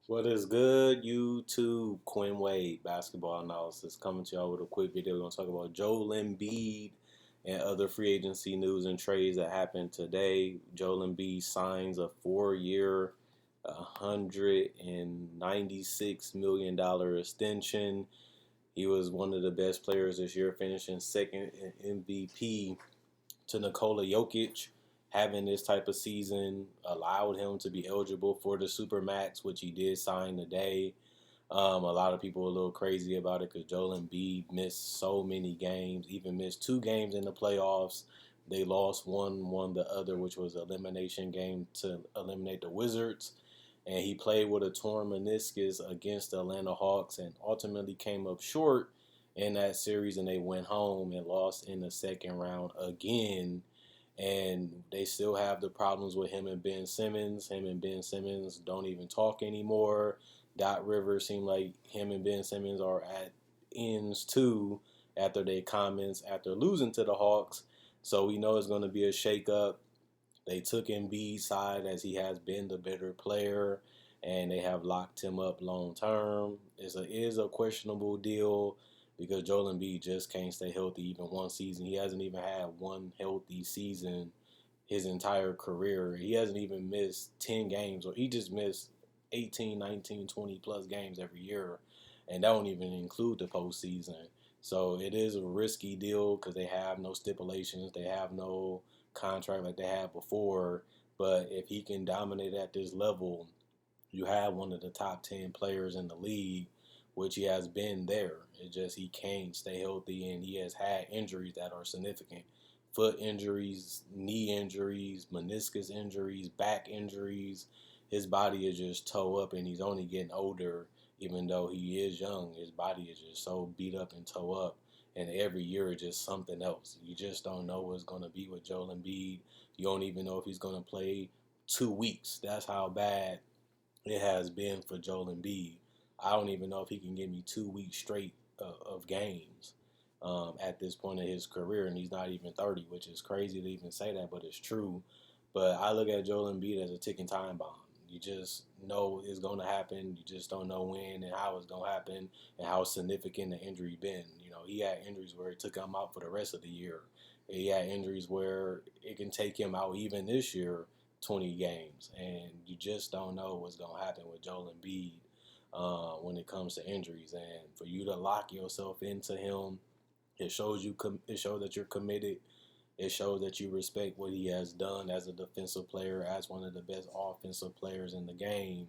What is good, YouTube? Quinn Wade basketball analysis coming to y'all with a quick video. We're gonna talk about Joel Embiid and other free agency news and trades that happened today. Joel Embiid signs a 4-year, $196 million extension. He was one of the best players this year, finishing second in MVP to Nikola Jokic. Having this type of season allowed him to be eligible for the Supermax, which he did sign today. A lot of people are a little crazy about it because Joel Embiid missed so many games, even missed 2 games in the playoffs. They lost one, won the other, which was an elimination game to eliminate the Wizards. And he played with a torn meniscus against the Atlanta Hawks and ultimately came up short in that series. And they went home and lost in the second round again, and they still have the problems with him and Ben Simmons. Him and Ben Simmons don't even talk anymore. Dot Rivers seem like him and Ben Simmons are at ends too after their comments after losing to the Hawks. So we know it's going to be a shakeup. They took Embiid's side as he has been the better player, and they have locked him up long term. It is a questionable deal because Joel Embiid just can't stay healthy even one season. He hasn't even had one healthy season his entire career. He hasn't even missed 10 games, or he just missed 18, 19, 20 plus games every year, and that don't even include the postseason. So it is a risky deal because they have no stipulations, they have no contract like they had before. But if he can dominate at this level, you have one of the top 10 players in the league, which he has been there. It's just he can't stay healthy, and he has had injuries that are significant. Foot injuries, knee injuries, meniscus injuries, back injuries. His body is just toe up, and he's only getting older. Even though he is young, his body is just so beat up and toe up. And every year it's just something else. You just don't know what's going to be with Joel Embiid. You don't even know if he's going to play 2 weeks. That's how bad it has been for Joel Embiid. I don't even know if he can give me 2 weeks straight of games at this point in his career, and he's not even 30, which is crazy to even say that, but it's true. But I look at Joel Embiid as a ticking time bomb. You just know it's going to happen. You just don't know when and how it's going to happen and how significant the injury been. You know, he had injuries where it took him out for the rest of the year. He had injuries where it can take him out even this year 20 games, and you just don't know what's going to happen with Joel Embiid when it comes to injuries. And for you to lock yourself into him, it shows that you're committed. It shows that you respect what he has done as a defensive player, as one of the best offensive players in the game.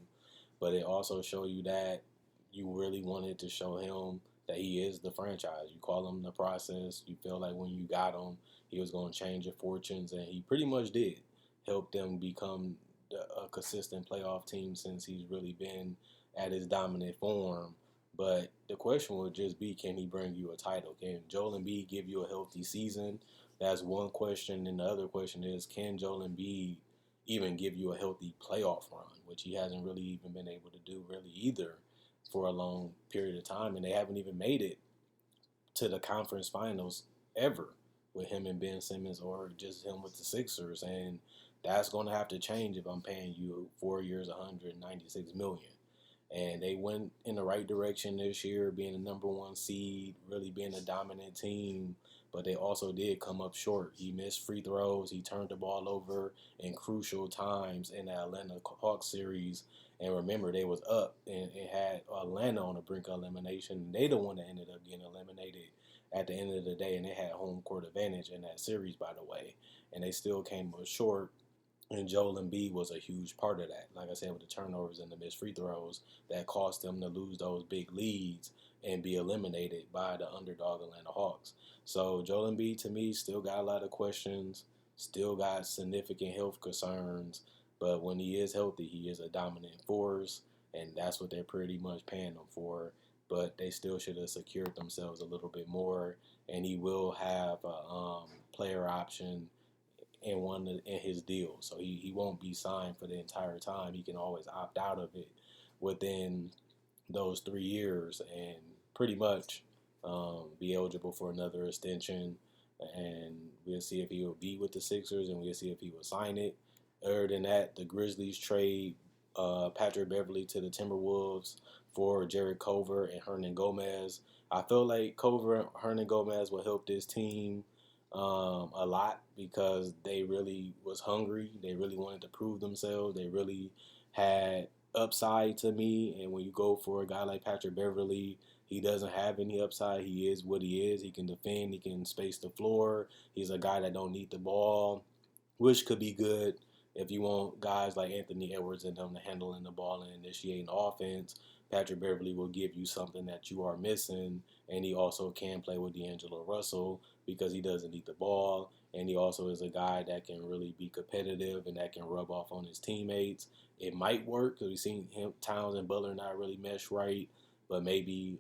But it also shows you that you really wanted to show him that he is the franchise. You call him the process. You feel like when you got him, he was going to change your fortunes, and he pretty much did. Help them become a consistent playoff team since he's really been at his dominant form. But the question would just be, can he bring you a title? Can Joel Embiid give you a healthy season? That's one question. And the other question is, can Joel Embiid even give you a healthy playoff run, which he hasn't really even been able to do really either for a long period of time. And they haven't even made it to the conference finals ever with him and Ben Simmons, or just him with the Sixers. And that's going to have to change if I'm paying you 4 years, 196 million. And they went in the right direction this year, being the number one seed, really being a dominant team. But they also did come up short. He missed free throws. He turned the ball over in crucial times in the Atlanta Hawks series. And remember, they was up and had Atlanta on the brink of elimination. They the one that ended up getting eliminated at the end of the day, and they had home court advantage in that series, by the way. And they still came up short. And Joel Embiid was a huge part of that. Like I said, with the turnovers and the missed free throws that cost them to lose those big leads and be eliminated by the underdog Atlanta Hawks. So Joel Embiid, to me, still got a lot of questions, still got significant health concerns. But when he is healthy, he is a dominant force, and that's what they're pretty much paying him for. But they still should have secured themselves a little bit more, and he will have a player option in his deal, so he won't be signed for the entire time. He can always opt out of it within those 3 years and pretty much be eligible for another extension. And we'll see if he will be with the Sixers, and we'll see if he will sign it. Other than that, the Grizzlies trade Patrick Beverley to the Timberwolves for Jared Cover and Hernan Gomez. I feel like Cover and Hernan Gomez will help this team a lot because they really was hungry. They really wanted to prove themselves. They really had upside to me. And when you go for a guy like Patrick Beverley, he doesn't have any upside. He is what he is. He can defend. He can space the floor. He's a guy that don't need the ball, which could be good if you want guys like Anthony Edwards and them to handle in the ball and initiating offense. Patrick Beverley will give you something that you are missing, and he also can play with D'Angelo Russell because he doesn't need the ball, and he also is a guy that can really be competitive and that can rub off on his teammates. It might work because we've seen him, Towns and Butler not really mesh right, but maybe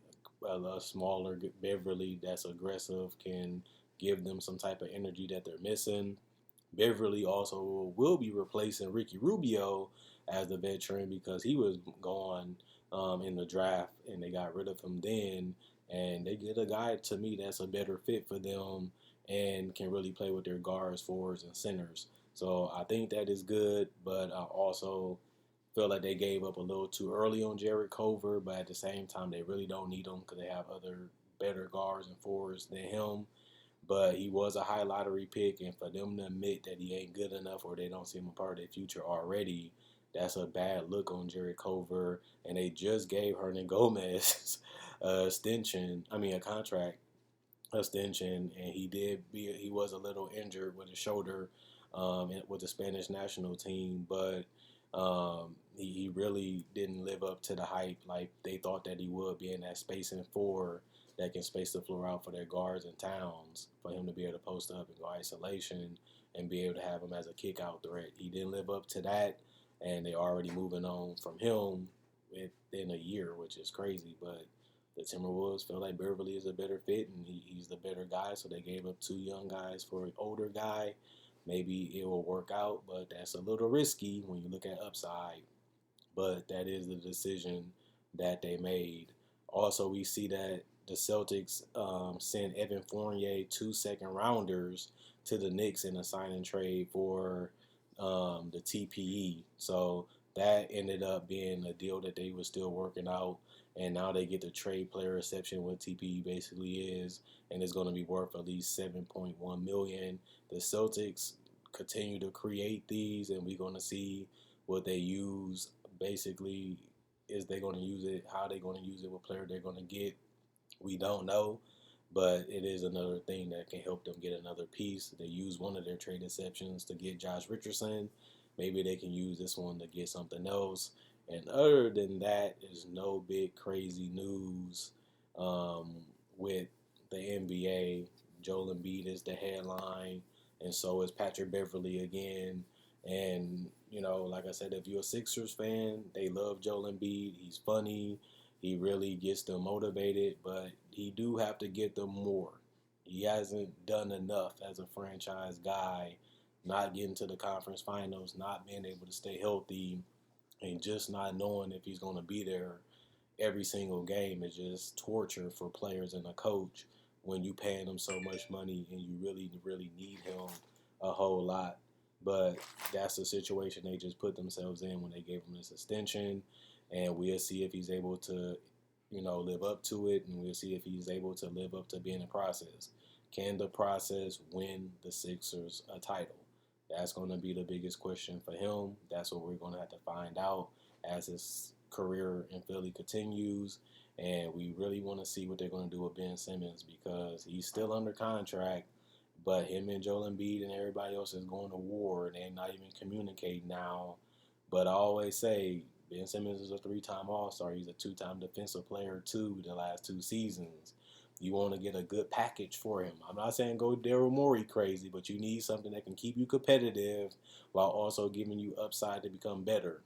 a smaller Beverley that's aggressive can give them some type of energy that they're missing. Beverly also will be replacing Ricky Rubio as the veteran because he was gone in the draft and they got rid of him then. And they get a guy to me that's a better fit for them and can really play with their guards, forwards, and centers. So I think that is good, but I also feel like they gave up a little too early on Jared Cover, but at the same time, they really don't need him because they have other better guards and forwards than him. But he was a high lottery pick, and for them to admit that he ain't good enough or they don't see him a part of their future already, that's a bad look on Jared Cover. And they just gave Hernan Gomez a contract extension, and he was a little injured with his shoulder with the Spanish national team, but he really didn't live up to the hype like they thought that he would, being that spacing four that can space the floor out for their guards and Towns, for him to be able to post up and go isolation and be able to have him as a kick out threat. He didn't live up to that, and they're already moving on from him within a year, which is crazy, but the Timberwolves feel like Beverly is a better fit and he's the better guy, so they gave up two young guys for an older guy. Maybe it will work out, but that's a little risky when you look at upside. But that is the decision that they made. Also, we see that the Celtics sent Evan Fournier 2 second rounders to the Knicks in a sign and trade for the TPE. So that ended up being a deal that they were still working out, and now they get the trade player exception, what TPE basically is, and it's going to be worth at least 7.1 million. The Celtics continue to create these, and we're going to see what they use. Basically, is they going to use it? How they going to use it? What player they're going to get? We don't know, but it is another thing that can help them get another piece. They use one of their trade exceptions to get Josh Richardson. Maybe they can use this one to get something else. And other than that, there's no big crazy news with the NBA. Joel Embiid is the headline, and so is Patrick Beverley again. And, like I said, if you're a Sixers fan, they love Joel Embiid. He's funny. He really gets them motivated, but he do have to get them more. He hasn't done enough as a franchise guy, not getting to the conference finals, not being able to stay healthy, and just not knowing if he's going to be there every single game is just torture for players and a coach when you paying them so much money and you really, really need him a whole lot. But that's the situation they just put themselves in when they gave him this extension, and we'll see if he's able to, live up to it, and we'll see if he's able to live up to being a process. Can the process win the Sixers a title? That's going to be the biggest question for him. That's what we're going to have to find out as his career in Philly continues. And we really want to see what they're going to do with Ben Simmons because he's still under contract, but him and Joel Embiid and everybody else is going to war, and they're not even communicating now. But I always say Ben Simmons is a 3-time All-Star. He's a 2-time Defensive Player too the last 2 seasons. You want to get a good package for him. I'm not saying go Daryl Morey crazy, but you need something that can keep you competitive while also giving you upside to become better,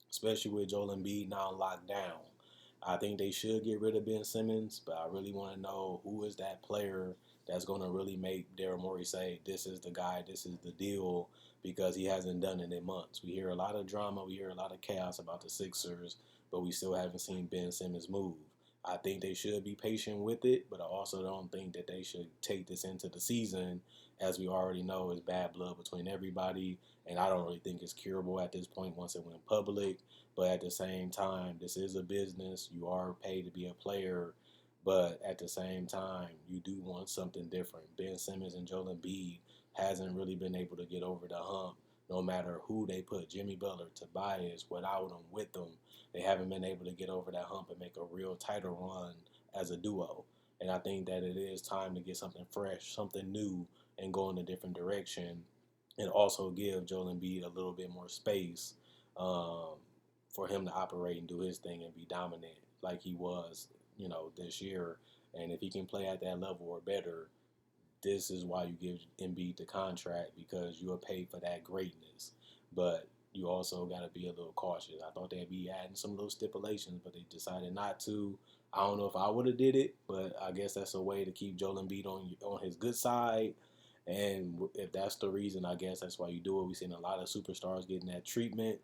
especially with Joel Embiid now locked down. I think they should get rid of Ben Simmons, but I really want to know who is that player that's going to really make Daryl Morey say, this is the guy, this is the deal, because he hasn't done it in months. We hear a lot of drama, we hear a lot of chaos about the Sixers, but we still haven't seen Ben Simmons move. I think they should be patient with it, but I also don't think that they should take this into the season. As we already know, it's bad blood between everybody, and I don't really think it's curable at this point once it went public. But at the same time, this is a business. You are paid to be a player, but at the same time, you do want something different. Ben Simmons and Joel Embiid hasn't really been able to get over the hump. No matter who they put, Jimmy Butler, Tobias, without them, with them, they haven't been able to get over that hump and make a real title run as a duo. And I think that it is time to get something fresh, something new, and go in a different direction, and also give Joel Embiid a little bit more space um, for him to operate and do his thing and be dominant like he was, this year. And if he can play at that level or better, this is why you give Embiid the contract, because you are paid for that greatness. But you also got to be a little cautious. I thought they'd be adding some little stipulations, but they decided not to. I don't know if I would have did it, but I guess that's a way to keep Joel Embiid on his good side. And if that's the reason, I guess that's why you do it. We've seen a lot of superstars getting that treatment,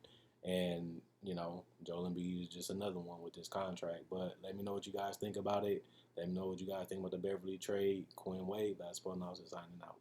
and Joel Embiid is just another one with this contract. But let me know what you guys think about it. Let me know what you guys think about the Beverly trade. Quinn Wade, Basketball Analysis signing out.